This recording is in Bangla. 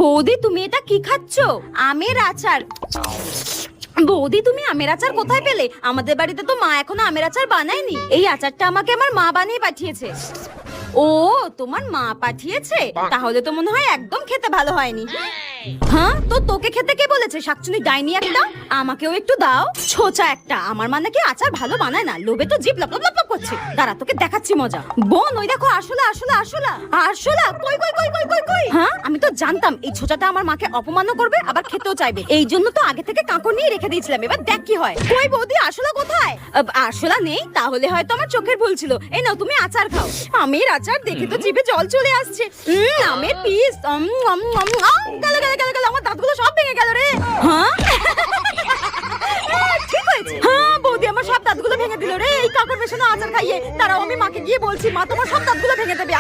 বৌদি তুমি এটা কি খাচ্ছ? আমের আচার। বৌদি তুমি আমের আচার কোথায় পেলে? আমাদের বাড়িতে তো মা এখনো আমের আচার বানায়নি। এই আচারটা আমাকে আমার মা বানিয়ে পাঠিয়েছে। ও তোমার মা পাঠিয়েছে? তাহলে তো মনে হয় একদম খেতে ভালো হয়নি। হ্যাঁ তো তোকে খেতে কে বলেছে? শাকচুনি ডাইনি একটা। আমাকেও একটু দাও। ছোচা একটা। আমার মা নাকি আচার ভালো বানায় না। লোভে তো জিভ লপ লপ লপ করছে। দাঁড়া তোকে দেখাচ্ছি মজা। বোন ওই দেখো আরশোলা আরশোলা আরশোলা আরশোলা। কই কই কই কই কই কই? হ্যাঁ আমি তো জানতাম এই ছোচাটা আমার মাকে অপমানও করবে আবার খেতেও চাইবে। এই জন্য তো আগে থেকে কাঁকড় নিয়ে রেখে দিয়েছিলাম। এবার দেখ কি হয়। কই বৌদি আরশোলা কোথায়? আরশোলা নেই? তাহলে হয়তো আমার চোখের ভুল ছিল। এই নাও তুমি আচার খাও। আমের আচার দেখে তো জিভে জল চলে আসছে। আমের পিস। গেল গেল গেল গেল। আমার দাঁতগুলো সব ভেঙে গেল রে। হ্যাঁ ঠিক হয়েছে। হ্যাঁ বৌদি আমার সব দাঁতগুলো ভেঙে দিল রে এই কাঁকড় মেশানো আচার খাইয়ে। তারাও আমি মাকে গিয়ে বলছি, মা তোমার সব দাঁতগুলো ভেঙে দেবে।